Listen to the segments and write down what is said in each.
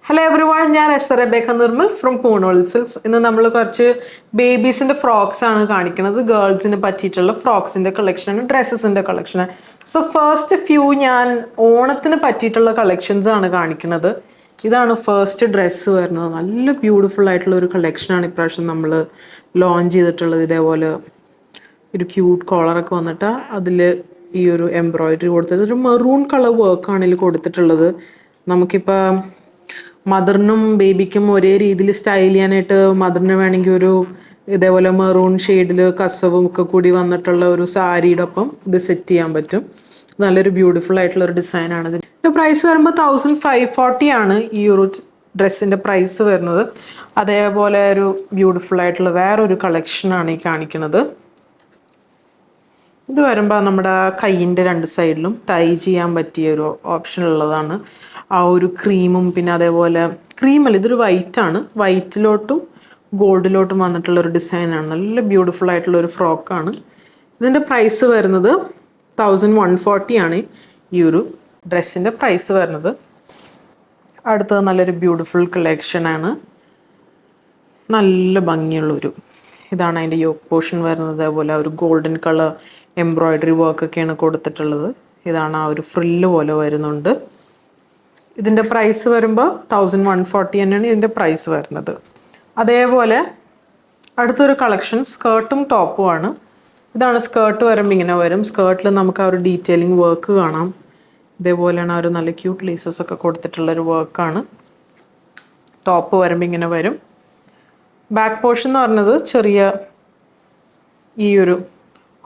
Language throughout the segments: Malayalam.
Hello everyone, I am Rebecca Nirmal from Poonol Silks. In the we will babies in the frocks and girls in the frocks in the collection and dresses in the collection. So first few I own collections. This is the first dress. Very beautiful collection we launch a cute collar embroidery maroon color work. മദറിനും ബേബിക്കും ഒരേ രീതിയിൽ സ്റ്റൈൽ ചെയ്യാനായിട്ട് മദറിന് വേണമെങ്കിൽ ഒരു ഇതേപോലെ മെറൂൺ ഷെയ്ഡിൽ കസവും ഒക്കെ കൂടി വന്നിട്ടുള്ള ഒരു സാരിയുടെ ഒപ്പം ഇത് സെറ്റ് ചെയ്യാൻ പറ്റും. നല്ലൊരു ബ്യൂട്ടിഫുൾ ആയിട്ടുള്ള ഒരു ഡിസൈൻ ആണ്. ഇതിന്റെ പ്രൈസ് വരുമ്പോൾ 1540 ആണ് ഈ ഒരു ഡ്രസ്സിന്റെ പ്രൈസ് വരുന്നത്. അതേപോലെ ഒരു ബ്യൂട്ടിഫുൾ ആയിട്ടുള്ള വേറൊരു കളക്ഷനാണ് ഈ കാണിക്കുന്നത്. ഇത് വരുമ്പോൾ നമ്മുടെ കൈയിൻ്റെ രണ്ട് സൈഡിലും ടൈ ചെയ്യാൻ പറ്റിയ ഒരു ഓപ്ഷൻ ഉള്ളതാണ്. ആ ഒരു ക്രീമും പിന്നെ അതേപോലെ ക്രീമല്ല, ഇതൊരു വൈറ്റാണ്, വൈറ്റിലോട്ടും ഗോൾഡിലോട്ടും വന്നിട്ടുള്ള ഒരു ഡിസൈനാണ്. നല്ല ബ്യൂട്ടിഫുൾ ആയിട്ടുള്ള ഒരു ഫ്രോക്കാണ്. ഇതിൻ്റെ പ്രൈസ് വരുന്നത് 1140 ആണ് ഈ ഒരു ഡ്രസ്സിൻ്റെ പ്രൈസ് വരുന്നത്. അടുത്തത് നല്ലൊരു ബ്യൂട്ടിഫുൾ കളക്ഷനാണ്. നല്ല ഭംഗിയുള്ളൊരു ഇതാണ് അതിൻ്റെ യോക്ക് പോർഷൻ വരുന്നത്. അതേപോലെ ഒരു ഗോൾഡൻ കളർ എംബ്രോയിഡറി വർക്കൊക്കെയാണ് കൊടുത്തിട്ടുള്ളത്. ഇതാണ് ആ ഒരു ഫ്രില്ല് പോലെ വരുന്നുണ്ട്. ഇതിൻ്റെ പ്രൈസ് വരുമ്പോൾ 1140 തന്നെയാണ് ഇതിൻ്റെ പ്രൈസ് വരുന്നത്. അതേപോലെ അടുത്തൊരു കളക്ഷൻ സ്കേർട്ടും ടോപ്പുമാണ്. ഇതാണ് സ്കേർട്ട് വരുമ്പോൾ ഇങ്ങനെ വരും. സ്കേർട്ടിൽ നമുക്ക് ആ ഒരു ഡീറ്റെയിലിംഗ് വർക്ക് കാണാം. ഇതേപോലെയാണ് ആ ഒരു നല്ല ക്യൂട്ട് ലേസസ് ഒക്കെ കൊടുത്തിട്ടുള്ളൊരു വർക്കാണ്. ടോപ്പ് വരുമ്പോൾ ഇങ്ങനെ വരും. ബാക്ക് പോർഷൻ എന്ന് പറഞ്ഞത് ചെറിയ ഈ ഒരു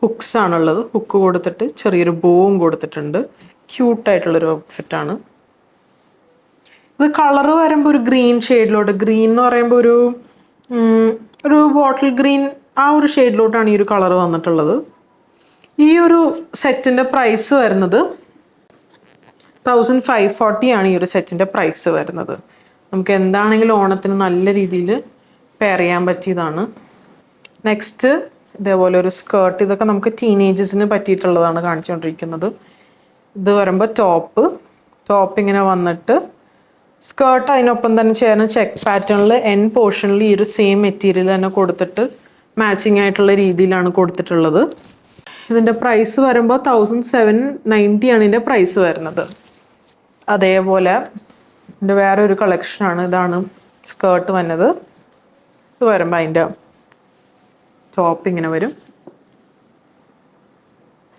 ഹുക്സ് ആണുള്ളത്. ഹുക്ക് കൊടുത്തിട്ട് ചെറിയൊരു ബോവും കൊടുത്തിട്ടുണ്ട്. ക്യൂട്ടായിട്ടുള്ളൊരു ഔട്ട്ഫിറ്റാണ്. ഇത് കളറ് വരുമ്പോൾ ഒരു ഗ്രീൻ ഷെയ്ഡിലോട്ട്, ഗ്രീൻ എന്ന് പറയുമ്പോൾ ഒരു ബോട്ടിൽ ഗ്രീൻ ആ ഒരു ഷെയ്ഡിലോട്ടാണ് ഈ ഒരു കളറ് വന്നിട്ടുള്ളത്. ഈ ഒരു സെറ്റിൻ്റെ പ്രൈസ് വരുന്നത് 1540 ആണ് ഈ ഒരു സെറ്റിൻ്റെ പ്രൈസ് വരുന്നത്. നമുക്ക് എന്താണെങ്കിലും ഓണത്തിന് നല്ല രീതിയിൽ പെയർ ചെയ്യാൻ പറ്റിയതാണ്. നെക്സ്റ്റ് ഇതേപോലെ ഒരു സ്കേർട്ട്, ഇതൊക്കെ നമുക്ക് ടീനേജേഴ്സിന് പറ്റിയിട്ടുള്ളതാണ് കാണിച്ചുകൊണ്ടിരിക്കുന്നത്. ഇത് വരുമ്പോൾ ടോപ്പ് ഇങ്ങനെ വന്നിട്ട് സ്കേർട്ട് അതിനൊപ്പം തന്നെ ചേർന്ന് ചെക്ക് പാറ്റേണിൽ എൻ പോർഷനിൽ ഈ ഒരു സെയിം മെറ്റീരിയൽ തന്നെ കൊടുത്തിട്ട് മാച്ചിങ് ആയിട്ടുള്ള രീതിയിലാണ് കൊടുത്തിട്ടുള്ളത്. ഇതിൻ്റെ പ്രൈസ് വരുമ്പോൾ 1790 ആണ് ഇതിൻ്റെ പ്രൈസ് വരുന്നത്. അതേപോലെ ഇതിൻ്റെ വേറെ ഒരു കളക്ഷനാണ്. ഇതാണ് സ്കേർട്ട് വന്നത്. ഇത് വരുമ്പോൾ അതിൻ്റെ ടോപ്പ് ഇങ്ങനെ വരും.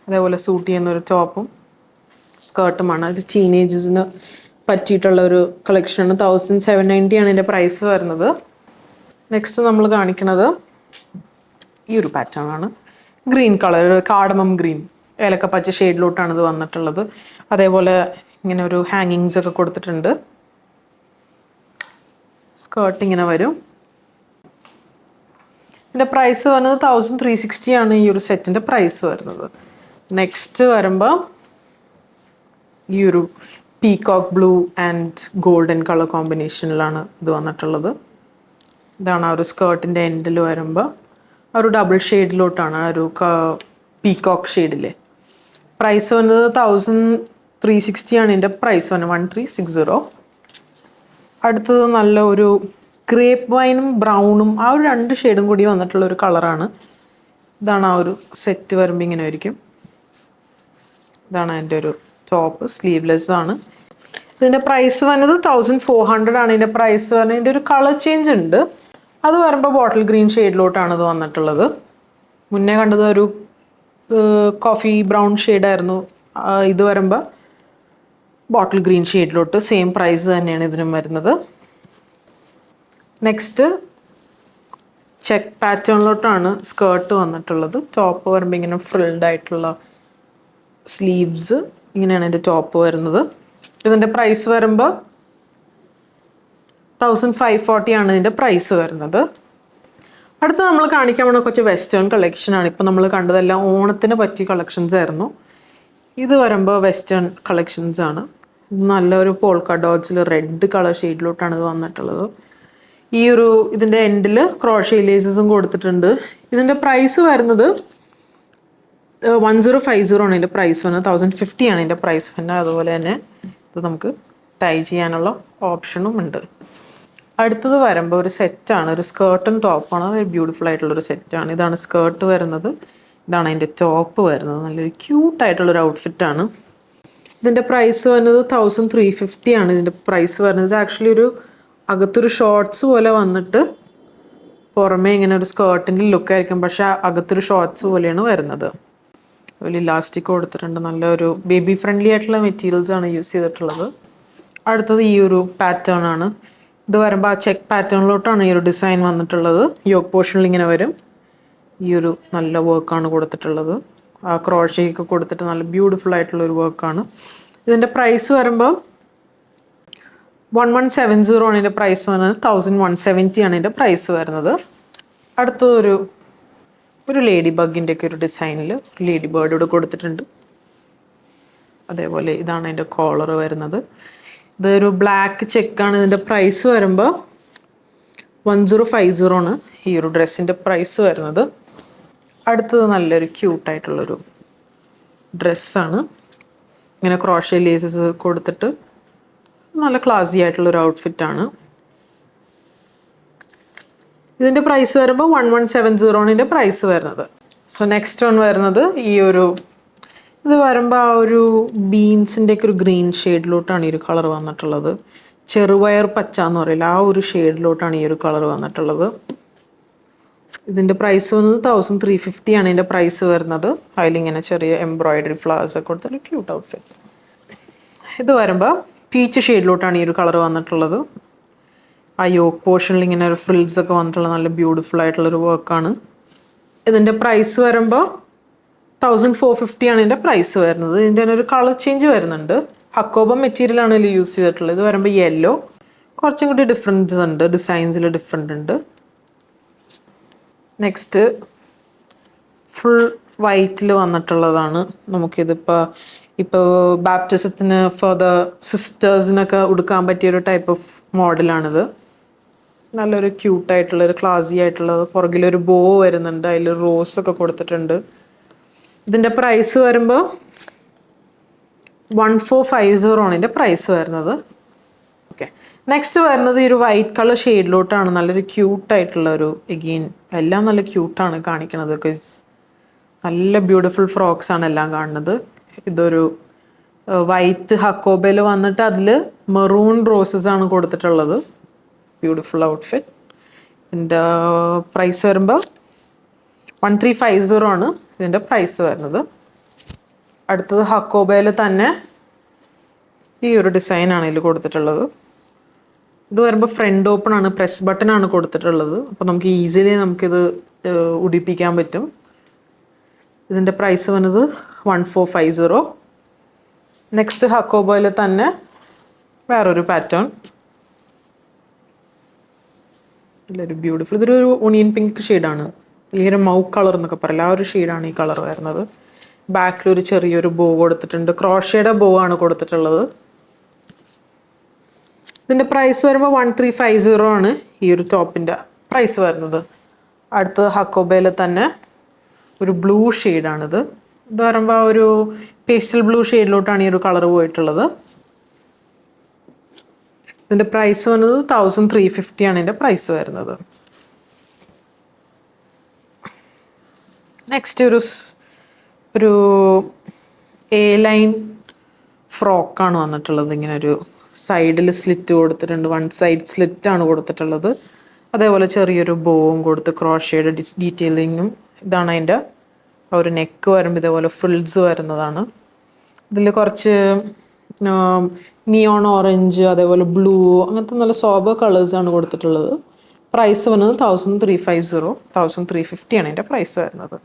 അതേപോലെ സൂട്ട് ചെയ്യുന്നൊരു ടോപ്പും സ്കേർട്ടുമാണ്. ഇത് ടീനേജേഴ്സിന് പറ്റിയിട്ടുള്ള ഒരു കളക്ഷനാണ്. 1790 ആണ് ഇതിൻ്റെ പ്രൈസ് വരുന്നത്. നെക്സ്റ്റ് നമ്മൾ കാണിക്കുന്നത് ഈ ഒരു പാറ്റേൺ ആണ്. ഗ്രീൻ കളർ, കാർഡമം ഗ്രീൻ, ഏലക്കപ്പച്ച ഷെയ്ഡിലോട്ടാണ് ഇത് വന്നിട്ടുള്ളത്. അതേപോലെ ഇങ്ങനെ ഒരു ഹാങ്ങിങ്സ് ഒക്കെ കൊടുത്തിട്ടുണ്ട്. സ്കേർട്ട് ഇങ്ങനെ വരും. ഇതിൻ്റെ പ്രൈസ് വരുന്നത് 1360 ആണ് ഈ ഒരു സെറ്റിൻ്റെ പ്രൈസ് വരുന്നത്. നെക്സ്റ്റ് വരുമ്പോൾ ഈ ഒരു peacock blue and golden colour കോമ്പിനേഷനിലാണ് ഇത് വന്നിട്ടുള്ളത്. ഇതാണ് ആ ഒരു സ്കേർട്ടിൻ്റെ എൻഡിൽ വരുമ്പോൾ ആ ഒരു ഡബിൾ ഷെയ്ഡിലോട്ടാണ് ആ ഒരു പീകോക്ക് ഷെയ്ഡിൽ. പ്രൈസ് വന്നത് 1360 ആണ് ഇതിൻ്റെ പ്രൈസ് വന്നത്. 1360. അടുത്തത് നല്ല ഒരു ഗ്രേപ്പ് വൈനും ബ്രൗണും ആ ഒരു രണ്ട് ഷെയ്ഡും കൂടി വന്നിട്ടുള്ള ഒരു കളറാണ്. ഇതാണ് ആ ഒരു സെറ്റ് വരുമ്പോൾ ഇങ്ങനെ ആയിരിക്കും. ഇതാണ് അതിൻ്റെ ഒരു ടോപ്പ്, സ്ലീവ്ലെസ് ആണ്. ഇതിൻ്റെ പ്രൈസ് വന്നത് 1400 ആണ് ഇതിൻ്റെ പ്രൈസ് വരുന്നത്. ഇതിൻ്റെ ഒരു കളർ ചേഞ്ച് ഉണ്ട്. അത് വരുമ്പോൾ ബോട്ടിൽ ഗ്രീൻ ഷെയ്ഡിലോട്ടാണ് ഇത് വന്നിട്ടുള്ളത്. മുന്നേ കണ്ടത് ഒരു കോഫി ബ്രൗൺ ഷെയ്ഡായിരുന്നു. ഇത് വരുമ്പോൾ ബോട്ടിൽ ഗ്രീൻ ഷെയ്ഡിലോട്ട് സെയിം പ്രൈസ് തന്നെയാണ് ഇതിനും വരുന്നത്. നെക്സ്റ്റ് ചെക്ക് പാറ്റേണിലോട്ടാണ് സ്കേർട്ട് വന്നിട്ടുള്ളത്. ടോപ്പ് വരുമ്പോൾ ഇങ്ങനെ ഫ്രിൽഡ് ആയിട്ടുള്ള സ്ലീവ്സ്, ഇങ്ങനെയാണ് ഇതിൻ്റെ ടോപ്പ് വരുന്നത്. ഇതിൻ്റെ പ്രൈസ് വരുമ്പോൾ 1540 ആണ് ഇതിൻ്റെ പ്രൈസ് വരുന്നത്. അടുത്ത നമ്മൾ കാണിക്കാൻ പോകുന്ന കുറച്ച് വെസ്റ്റേൺ കളക്ഷനാണ്. ഇപ്പോൾ നമ്മൾ കണ്ടതെല്ലാം ഓണത്തിന് പറ്റിയ കളക്ഷൻസ് ആയിരുന്നു. ഇത് വരുമ്പോൾ വെസ്റ്റേൺ കളക്ഷൻസ് ആണ്. നല്ലൊരു പോൾക്ക ഡോട്ട്സിൽ റെഡ് കളർ ഷെയ്ഡിലോട്ടാണ് ഇത് വന്നിട്ടുള്ളത്. ഈ ഒരു ഇതിൻ്റെ എൻഡിൽ ക്രോഷേ ലേസസും കൊടുത്തിട്ടുണ്ട്. ഇതിൻ്റെ പ്രൈസ് വരുന്നത് 1050 ആണ് ഇതിൻ്റെ പ്രൈസ് വരുന്നത്. 1050 ആണ് ഇതിൻ്റെ പ്രൈസ് വരുന്നത്. അതുപോലെ തന്നെ ഇത് നമുക്ക് ടൈ ചെയ്യാനുള്ള ഓപ്ഷനും ഉണ്ട്. അടുത്തത് വരുമ്പോൾ ഒരു സെറ്റാണ്, ഒരു സ്കേർട്ടും ടോപ്പാണ്. ഒരു ബ്യൂട്ടിഫുൾ ആയിട്ടുള്ളൊരു സെറ്റാണ്. ഇതാണ് സ്കേർട്ട് വരുന്നത്, ഇതാണ് അതിൻ്റെ ടോപ്പ് വരുന്നത്. നല്ലൊരു ക്യൂട്ടായിട്ടുള്ളൊരു ഔട്ട്ഫിറ്റാണ്. ഇതിൻ്റെ പ്രൈസ് വരുന്നത് 1350 ആണ് ഇതിൻ്റെ പ്രൈസ് വരുന്നത്. ഇത് ആക്ച്വലി ഒരു അകത്തൊരു ഷോർട്ട്സ് പോലെ വന്നിട്ട് പുറമേ ഇങ്ങനെ ഒരു സ്കേർട്ടിൻ്റെ ലുക്കായിരിക്കും, പക്ഷേ അകത്തൊരു ഷോർട്ട്സ് പോലെയാണ് വരുന്നത്. ഒരു ഇലാസ്റ്റിക് കൊടുത്തിട്ടുണ്ട്. നല്ലൊരു ബേബി ഫ്രണ്ട്ലി ആയിട്ടുള്ള മെറ്റീരിയൽസാണ് യൂസ് ചെയ്തിട്ടുള്ളത്. അടുത്തത് ഈ ഒരു പാറ്റേൺ ആണ്. ഇത് വരുമ്പോൾ ആ ചെക്ക് പാറ്റേണിലോട്ടാണ് ഈ ഒരു ഡിസൈൻ വന്നിട്ടുള്ളത്. യോക്ക് പോർഷനിൽ ഇങ്ങനെ വരും. ഈ ഒരു നല്ല വർക്കാണ് കൊടുത്തിട്ടുള്ളത്. ആ ക്രോഷയൊക്കെ കൊടുത്തിട്ട് നല്ല ബ്യൂട്ടിഫുൾ ആയിട്ടുള്ളൊരു വർക്കാണ്. ഇതിൻ്റെ പ്രൈസ് വരുമ്പോൾ 1170 ആണ് ഇതിൻ്റെ പ്രൈസ് വരുന്നത്. 1170 ആണ് ഇതിൻ്റെ പ്രൈസ് വരുന്നത്. അടുത്തത് ഒരു ലേഡി ബഗിൻ്റെ ഒക്കെ ഒരു ഡിസൈനിൽ ലേഡി ബേർഡ് ഇവിടെ കൊടുത്തിട്ടുണ്ട്. അതേപോലെ ഇതാണ് അതിൻ്റെ കോളർ വരുന്നത്. ഇതൊരു ബ്ലാക്ക് ചെക്കാണ്. ഇതിൻ്റെ പ്രൈസ് വരുമ്പോൾ 1050 ആണ് ഈ ഒരു ഡ്രസ്സിൻ്റെ പ്രൈസ് വരുന്നത്. അടുത്തത് നല്ലൊരു ക്യൂട്ടായിട്ടുള്ളൊരു ഡ്രസ്സാണ്. ഇങ്ങനെ ക്രോഷേ ലേസസ് കൊടുത്തിട്ട് നല്ല ക്ലാസി ആയിട്ടുള്ളൊരു ഔട്ട്ഫിറ്റാണ്. ഇതിൻ്റെ പ്രൈസ് വരുമ്പോൾ 1170 ആണ് ഇതിൻ്റെ പ്രൈസ് വരുന്നത്. സോ നെക്സ്റ്റ് വൺ വരുന്നത് ഇത് വരുമ്പോൾ ആ ഒരു ബീൻസിൻ്റെ ഒക്കെ ഒരു ഗ്രീൻ ഷെയ്ഡിലോട്ടാണ് ഈ ഒരു കളർ വന്നിട്ടുള്ളത്. ചെറുപയർ പച്ച എന്ന് പറയില്ല, ആ ഒരു ഷെയ്ഡിലോട്ടാണ് ഈ ഒരു കളർ വന്നിട്ടുള്ളത്. ഇതിൻ്റെ പ്രൈസ് വന്നത് 1350 ആണ് ഇതിൻ്റെ പ്രൈസ് വരുന്നത്. അതിലിങ്ങനെ ചെറിയ എംബ്രോയിഡറി ഫ്ലവേഴ്സ് ഒക്കെ കൊടുത്തൊരു ക്യൂട്ട് ഔട്ട്ഫിറ്റ്. ഇത് വരുമ്പോൾ പീച്ച് ഷെയ്ഡിലോട്ടാണ് ഈ ഒരു കളർ വന്നിട്ടുള്ളത്. ആ യോക്ക് പോർഷനിൽ ഇങ്ങനെ ഒരു ഫ്രിൽസ് ഒക്കെ വന്നിട്ടുള്ള നല്ല ബ്യൂട്ടിഫുൾ ആയിട്ടുള്ളൊരു വർക്കാണ്. ഇതിൻ്റെ പ്രൈസ് വരുമ്പോൾ 1450 ആണ് ഇതിൻ്റെ പ്രൈസ് വരുന്നത്. ഇതിൻ്റെ ഒരു കളർ ചേഞ്ച് വരുന്നുണ്ട്. ഹക്കോബ മെറ്റീരിയലാണ് ഇതിൽ യൂസ് ചെയ്തിട്ടുള്ളത്. ഇത് വരുമ്പോൾ യെല്ലോ, കുറച്ചും കൂടി ഡിഫറൻസ് ഉണ്ട്, ഡിസൈൻസിൽ ഡിഫറെൻ്റ് ഉണ്ട്. നെക്സ്റ്റ് ഫുൾ വൈറ്റിൽ വന്നിട്ടുള്ളതാണ്. ഇപ്പോൾ ബാപ്റ്റിസത്തിന് ഫോർ ദ സിസ്റ്റേഴ്സിനൊക്കെ ഉടുക്കാൻ പറ്റിയൊരു ടൈപ്പ് ഓഫ് മോഡലാണിത്. നല്ലൊരു ക്യൂട്ടായിട്ടുള്ളൊരു ക്ലാസി ആയിട്ടുള്ളത്. പുറകിലൊരു ബോ വരുന്നുണ്ട്, അതിൽ റോസ് ഒക്കെ കൊടുത്തിട്ടുണ്ട്. ഇതിൻ്റെ പ്രൈസ് വരുമ്പോൾ 1450 ആണ് ഇതിൻ്റെ പ്രൈസ് വരുന്നത്. ഓക്കെ, നെക്സ്റ്റ് വരുന്നത് ഈ ഒരു വൈറ്റ് കളർ ഷെയ്ഡിലോട്ടാണ്. നല്ലൊരു ക്യൂട്ടായിട്ടുള്ളൊരു എഗെയിൻ എല്ലാം നല്ല ക്യൂട്ടാണ് കാണിക്കണത്. ബിക്കോസ് നല്ല ബ്യൂട്ടിഫുൾ ഫ്രോക്സാണ് എല്ലാം കാണുന്നത്. ഇതൊരു വൈറ്റ് ഹക്കോബയിൽ വന്നിട്ട് അതിൽ മെറൂൺ റോസസ് ആണ് കൊടുത്തിട്ടുള്ളത്. Beautiful outfit. ഇതിൻ്റെ പ്രൈസ് വരുമ്പോൾ 1350 ആണ് ഇതിൻ്റെ പ്രൈസ് വരുന്നത്. അടുത്തത് ഹക്കോബയിൽ തന്നെ ഈ ഒരു ഡിസൈനാണ് ഇതിൽ കൊടുത്തിട്ടുള്ളത്. ഇത് വരുമ്പോൾ ഫ്രണ്ട് ഓപ്പൺ ആണ്, പ്രസ് ബട്ടൺ ആണ് കൊടുത്തിട്ടുള്ളത്. അപ്പോൾ നമുക്ക് ഈസിലി നമുക്കിത് ഉടിപ്പിക്കാൻ പറ്റും. ഇതിൻ്റെ പ്രൈസ് വന്നത് 1450. നെക്സ്റ്റ് ഹക്കോബയിൽ തന്നെ വേറൊരു പാറ്റേൺ, നല്ലൊരു ബ്യൂട്ടിഫുൾ. ഇതൊരു ഒണിയൻ പിങ്ക് ഷെയ്ഡാണ്, അല്ലെങ്കിൽ മൗ കളർ എന്നൊക്കെ പറയില്ല, ആ ഒരു ഷെയ്ഡാണ് ഈ കളർ വരുന്നത്. ബാക്കിൽ ഒരു ചെറിയൊരു ബോ കൊടുത്തിട്ടുണ്ട്, ക്രോഷയുടെ ബോ ആണ് കൊടുത്തിട്ടുള്ളത്. ഇതിൻ്റെ പ്രൈസ് വരുമ്പോൾ 1350 ആണ് ഈ ഒരു ടോപ്പിൻ്റെ പ്രൈസ് വരുന്നത്. അടുത്തത് ഹക്കോബയിൽ തന്നെ ഒരു ബ്ലൂ ഷെയ്ഡാണിത്. ഇത് വരുമ്പോൾ ഒരു പേസ്റ്റൽ ബ്ലൂ ഷെയ്ഡിലോട്ടാണ് ഈ ഒരു കളർ പോയിട്ടുള്ളത്. ഇതിൻ്റെ പ്രൈസ് വന്നത് 1350 ആണ് ഇതിൻ്റെ പ്രൈസ് വരുന്നത്. നെക്സ്റ്റ് ഒരു എ ലൈൻ ഫ്രോക്കാണ് വന്നിട്ടുള്ളത്. ഇങ്ങനെ ഒരു സൈഡിൽ സ്ലിറ്റ് കൊടുത്തിട്ടുണ്ട്, വൺ സൈഡ് സ്ലിറ്റാണ് കൊടുത്തിട്ടുള്ളത്. അതേപോലെ ചെറിയൊരു ബോവും കൊടുത്ത് ക്രോഷയുടെ ഡീറ്റെയിലിങ്ങും. ഇതാണ് അതിൻ്റെ ഒരു നെക്ക് വരുമ്പോൾ ഇതേപോലെ ഫ്രിൽസ് വരുന്നതാണ്. ഇതിൽ കുറച്ച് നിയോൺ ഓറഞ്ച്, അതേപോലെ ബ്ലൂ, അങ്ങനത്തെ നല്ല സോബർ കളേഴ്സാണ് കൊടുത്തിട്ടുള്ളത്. പ്രൈസ് വന്നത് 1350 ആണ് ഇതിൻ്റെ പ്രൈസ് വരുന്നത്.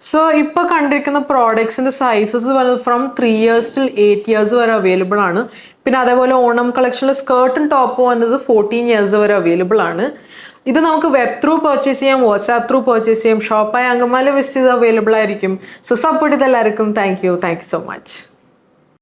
സോ ഇപ്പോൾ കണ്ടിരിക്കുന്ന പ്രോഡക്ട്സിൻ്റെ സൈസസ് വരുന്നത് ഫ്രം 3 years till 8 years വരെ അവൈലബിൾ ആണ്. പിന്നെ അതേപോലെ ഓണം കളക്ഷനിൽ സ്കേർട്ടും ടോപ്പും വന്നത് 14 years വരെ അവൈലബിൾ ആണ്. ഇത് നമുക്ക് വെബ് ത്രൂ പർച്ചേസ് ചെയ്യാം, വാട്സാപ്പ് ത്രൂ പർച്ചേസ് ചെയ്യാം, ഷോപ്പായ അങ്കമാലി വിസിറ്റ് ചെയ്ത് അവൈലബിൾ ആയിരിക്കും. സോ സപ്പോർട്ട് ചെയ്ത് എല്ലാവർക്കും താങ്ക് യു സോ മച്ച്.